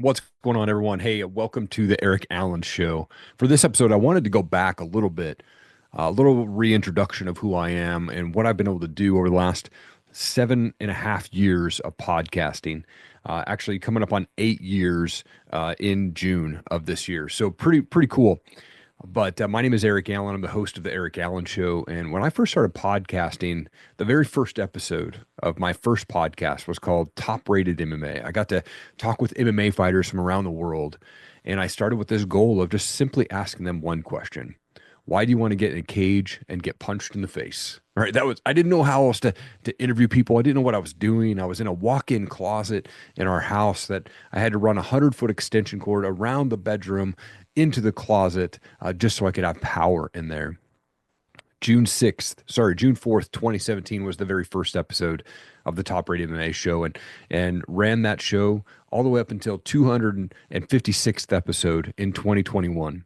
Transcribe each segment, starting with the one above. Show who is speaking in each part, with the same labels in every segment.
Speaker 1: What's going on, everyone? Hey, welcome to the Erik Allen Show. For this episode, I wanted to go back a little bit, a little reintroduction of who I am and what I've been able to do over the last 7.5 years of podcasting. Actually, coming up on 8 years in June of this year. So pretty cool. But my name is Erik Allen. I'm the host of the Erik Allen Show. And when I first started podcasting, the very first episode of my first podcast was called Top Rated MMA. I got to talk with MMA fighters from around the world. And I started with this goal of just simply asking them one question. Why do you want to get in a cage and get punched in the face? All right. I didn't know how else to interview people. I didn't know what I was doing. I was in a walk-in closet in our house that I had to run a 100-foot extension cord around the bedroom into the closet just so I could have power in there. June 4th, 2017 was the very first episode of the Top Rated MMA show and ran that show all the way up until 256th episode in 2021.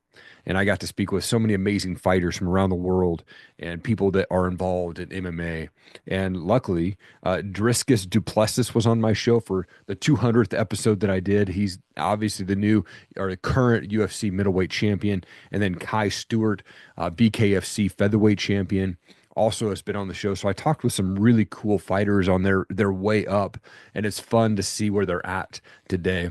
Speaker 1: And I got to speak with so many amazing fighters from around the world and people that are involved in MMA. And luckily, Driscus Duplessis was on my show for the 200th episode that I did. He's obviously the new or the current UFC middleweight champion. And then Kai Stewart, BKFC featherweight champion, also has been on the show. So I talked with some really cool fighters on their way up, and it's fun to see where they're at today.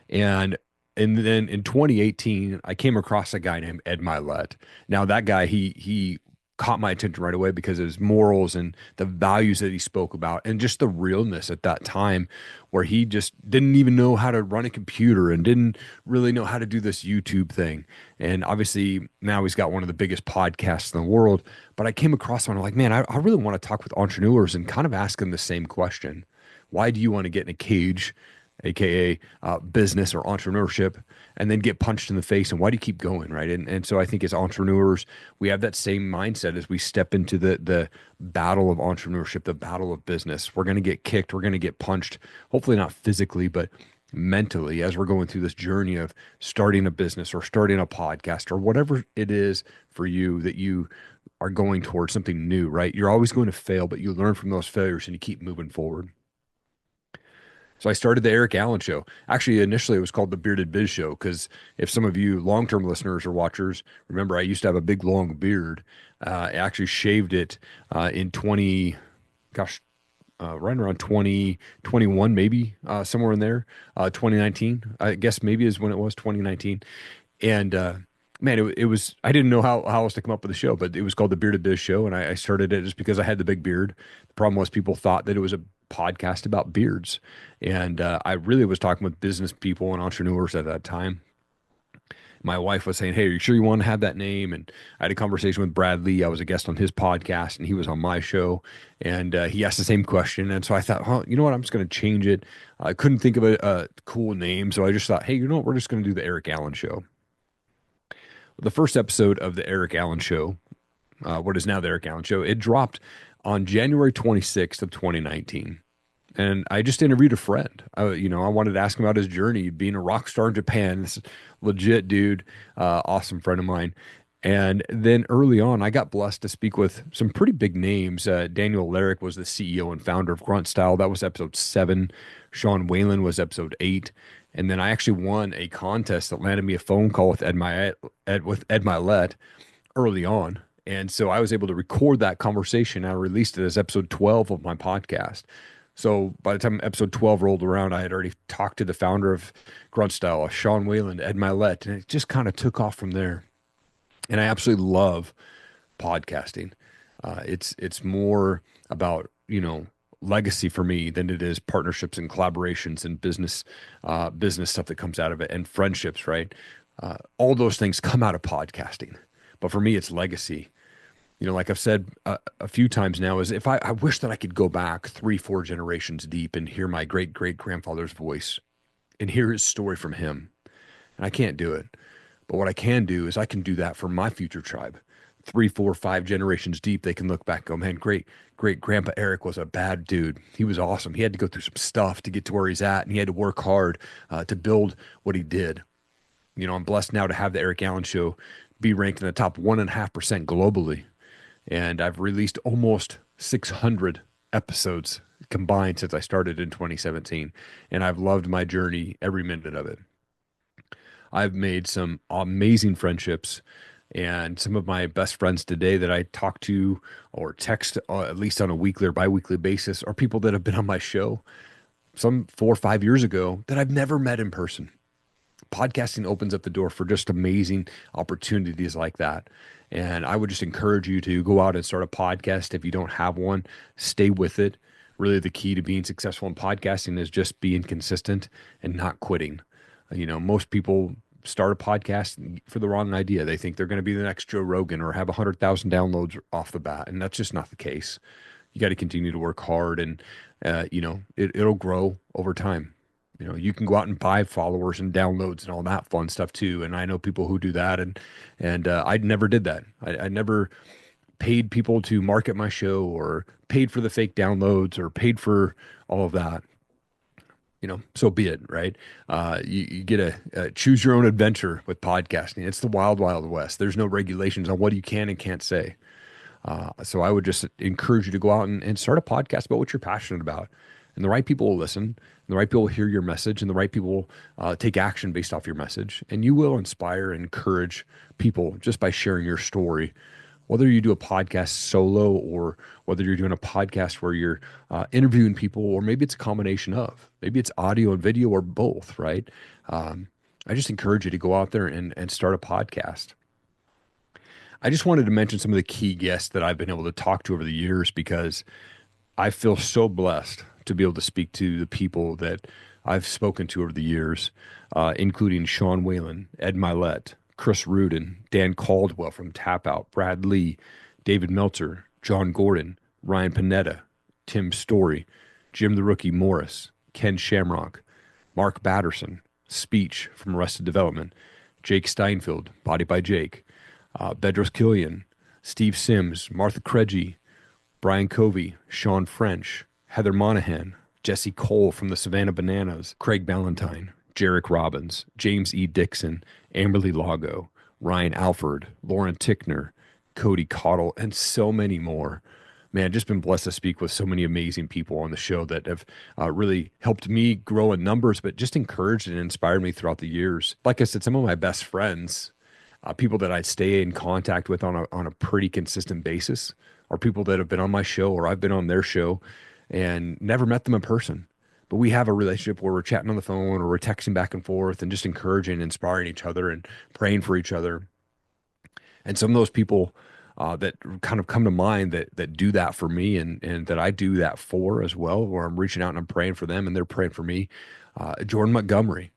Speaker 1: And then in 2018, I came across a guy named Ed Mylett. Now that guy, he caught my attention right away because of his morals and the values that he spoke about and just the realness at that time where he just didn't even know how to run a computer and didn't really know how to do this YouTube thing. And obviously now he's got one of the biggest podcasts in the world. But I came across him and I'm like, man, I really want to talk with entrepreneurs and kind of ask them the same question. Why do you want to get in a cage, aka business or entrepreneurship, and then get punched in the face? And why do you keep going, right? And so I think as entrepreneurs, we have that same mindset as we step into the battle of entrepreneurship, the battle of business. We're going to get kicked, we're going to get punched, hopefully not physically, but mentally, as we're going through this journey of starting a business or starting a podcast or whatever it is for you that you are going towards something new, right? You're always going to fail, but you learn from those failures and you keep moving forward. So I started the Erik Allen Show. Actually, initially it was called the Bearded Biz Show because if some of you long-term listeners or watchers remember, I used to have a big long beard. I actually shaved it in right around 2021, maybe somewhere in there. 2019, I guess maybe is when it was 2019. And man, it was, I didn't know how else to come up with the show, but it was called the Bearded Biz Show. And I started it just because I had the big beard. The problem was people thought that it was a podcast about beards. And I really was talking with business people and entrepreneurs at that time. My wife was saying, hey, are you sure you want to have that name? And I had a conversation with Brad Lee. I was a guest on his podcast and he was on my show. And he asked the same question. And so I thought, well, you know what? I'm just going to change it. I couldn't think of a cool name. So I just thought, hey, you know what? We're just going to do the Erik Allen Show. The first episode of the Erik Allen Show, what is now the Erik Allen Show, it dropped on January 26th of 2019. And I just interviewed a friend. I wanted to ask him about his journey being a rock star in Japan. This legit dude, awesome friend of mine. And then early on, I got blessed to speak with some pretty big names. Daniel Erik was the CEO and founder of Grunt Style. That was episode 7. Sean Whalen was episode 8. And then I actually won a contest that landed me a phone call with Ed Mylett early on. And so I was able to record that conversation. I released it as episode 12 of my podcast. So by the time episode 12 rolled around, I had already talked to the founder of Grunt Style, Sean Whalen, Ed Mylett, and it just kind of took off from there. And I absolutely love podcasting. It's more about, legacy for me than it is partnerships and collaborations and business stuff that comes out of it and friendships, right? All those things come out of podcasting. But for me, it's legacy. Like I've said a few times now, is if I wish that I could go back 3-4 generations deep and hear my great-great-grandfather's voice and hear his story from him. And I can't do it. But what I can do is I can do that for my future tribe. 3, 4, 5 generations deep, they can look back and go, man, great grandpa Erik was a bad dude. He was awesome. He had to go through some stuff to get to where he's at, and he had to work hard to build what he did. I'm blessed now to have the Erik Allen Show be ranked in the top 1.5% globally. And I've released almost 600 episodes combined since I started in 2017. And I've loved my journey, every minute of it. I've made some amazing friendships, and some of my best friends today that I talk to or text at least on a weekly or biweekly basis are people that have been on my show some 4 or 5 years ago that I've never met in person. Podcasting opens up the door for just amazing opportunities like that. And I would just encourage you to go out and start a podcast. If you don't have one, stay with it. Really, the key to being successful in podcasting is just being consistent and not quitting. Most people start a podcast for the wrong idea. They think they're going to be the next Joe Rogan or have 100,000 downloads off the bat. And that's just not the case. You got to continue to work hard, and, it'll grow over time. You can go out and buy followers and downloads and all that fun stuff too. And I know people who do that, and I never did that. I never paid people to market my show or paid for the fake downloads or paid for all of that. So be it, right? You get a choose your own adventure with podcasting. It's the wild, wild west. There's no regulations on what you can and can't say. So I would just encourage you to go out and start a podcast about what you're passionate about. And the right people will listen, and the right people will hear your message, and the right people take action based off your message. And you will inspire and encourage people just by sharing your story. Whether you do a podcast solo or whether you're doing a podcast where you're interviewing people, or maybe it's a combination of, maybe it's audio and video or both, right? I just encourage you to go out there and start a podcast. I just wanted to mention some of the key guests that I've been able to talk to over the years, because I feel so blessed to be able to speak to the people that I've spoken to over the years, including Whalen, Ed Mylett, Chris Rudin, Dan Caldwell from Tap Out, Brad Lee, David Meltzer, John Gordon, Ryan Panetta, Tim Storey, Jim the Rookie Morris, Ken Shamrock, Mark Batterson, Speech from Arrested Development, Jake Steinfeld, Body by Jake, Bedros Keuilian, Steve Sims, Martha Craigie, Brian Covey, Sean French, Heather Monahan, Jesse Cole from the Savannah Bananas, Craig Ballantyne, Jarek Robbins, James E. Dixon, Amberly Lago, Ryan Alford, Lauren Tickner, Cody Cottle, and so many more. Man, just been blessed to speak with so many amazing people on the show that have really helped me grow in numbers, but just encouraged and inspired me throughout the years. Like I said, some of my best friends, people that I stay in contact with on a pretty consistent basis, are people that have been on my show or I've been on their show and never met them in person. But we have a relationship where we're chatting on the phone or we're texting back and forth and just encouraging and inspiring each other and praying for each other. And some of those people that kind of come to mind that do that for me, and that I do that for as well, where I'm reaching out and I'm praying for them and they're praying for me. Jordan Montgomery,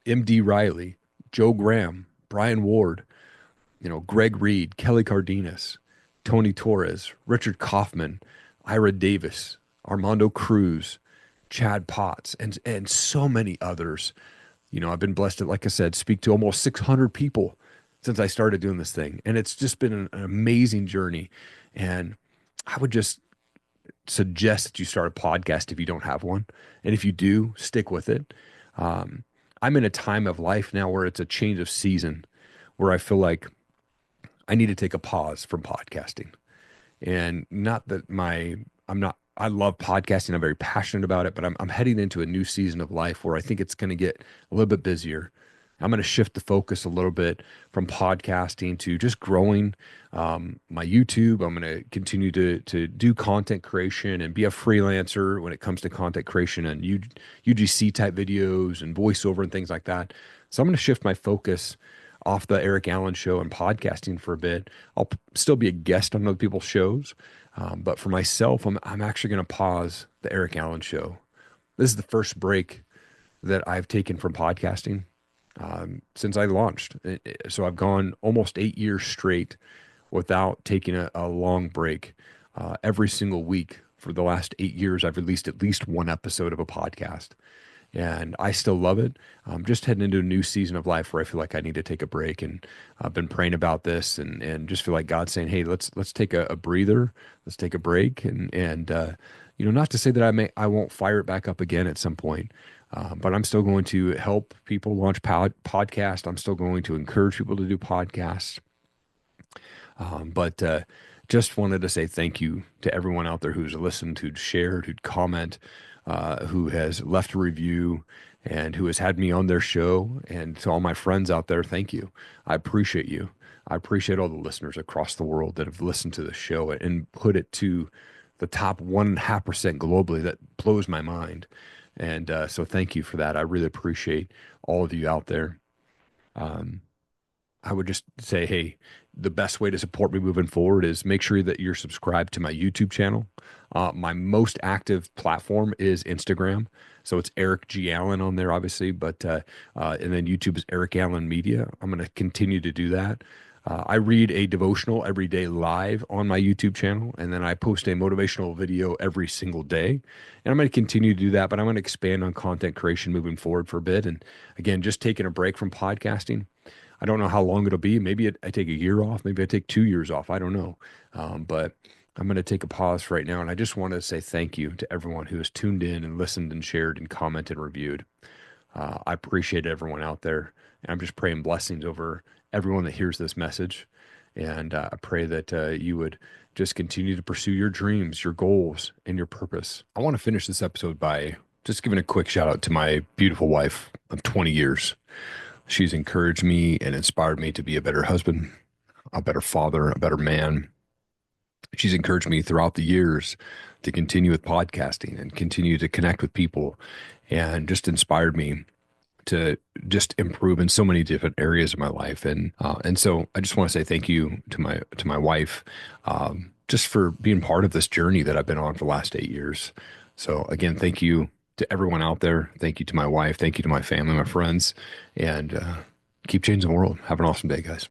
Speaker 1: MD Reilly, Joe Graham, Bryan Ward, Greg Reed, Kelly Cardenas, Tony Torres, Richard Kaufman, Ira Davis, Armando Cruz, Chad Potts, and so many others. I've been blessed to, like I said, speak to almost 600 people since I started doing this thing. And it's just been an amazing journey. And I would just suggest that you start a podcast if you don't have one. And if you do, stick with it. I'm in a time of life now where it's a change of season, where I feel like I need to take a pause from podcasting. And not that I love podcasting. I'm very passionate about it, but I'm heading into a new season of life where I think it's going to get a little bit busier. I'm going to shift the focus a little bit from podcasting to just growing my YouTube. I'm going to continue to do content creation and be a freelancer when it comes to content creation and UGC type videos and voiceover and things like that. So I'm going to shift my focus off the Erik Allen show and podcasting for a bit. I'll still be a guest on other people's shows. But for myself, I'm actually going to pause the Erik Allen show. This is the first break that I've taken from podcasting since I launched. So I've gone almost 8 years straight without taking a long break. Every single week for the last 8 years, I've released at least one episode of a podcast. And I still love it. I'm just heading into a new season of life where I feel like I need to take a break. And I've been praying about this and just feel like God's saying, hey, let's take a breather. Let's take a break. And not to say that I won't fire it back up again at some point. But I'm still going to help people launch podcasts. I'm still going to encourage people to do podcasts. But just wanted to say thank you to everyone out there who's listened, who'd shared, who'd comment, who has left a review, and who has had me on their show. And to all my friends out there, thank you. I appreciate you. I appreciate all the listeners across the world that have listened to the show and put it to the top 1.5% globally. That blows my mind. And so thank you for that. I really appreciate all of you out there. Um, I would just say, hey, the best way to support me moving forward is make sure that you're subscribed to my YouTube channel. My most active platform is Instagram. So it's Erik G. Allen on there, obviously, but and then YouTube is Erik Allen Media. I'm going to continue to do that. I read a devotional every day live on my YouTube channel, and then I post a motivational video every single day. And I'm going to continue to do that, but I'm going to expand on content creation moving forward for a bit. And again, just taking a break from podcasting. I don't know how long it'll be. Maybe I take a year off. Maybe I take 2 years off. I don't know. But I'm going to take a pause right now. And I just want to say thank you to everyone who has tuned in and listened and shared and commented and reviewed. I appreciate everyone out there. And I'm just praying blessings over everyone that hears this message. And I pray that you would just continue to pursue your dreams, your goals, and your purpose. I want to finish this episode by just giving a quick shout out to my beautiful wife of 20 years. She's encouraged me and inspired me to be a better husband, a better father, a better man. She's encouraged me throughout the years to continue with podcasting and continue to connect with people, and just inspired me to just improve in so many different areas of my life. And so I just want to say thank you to my wife, just for being part of this journey that I've been on for the last 8 years. So again, thank you to everyone out there. Thank you to my wife. Thank you to my family, my friends, and keep changing the world. Have an awesome day, guys.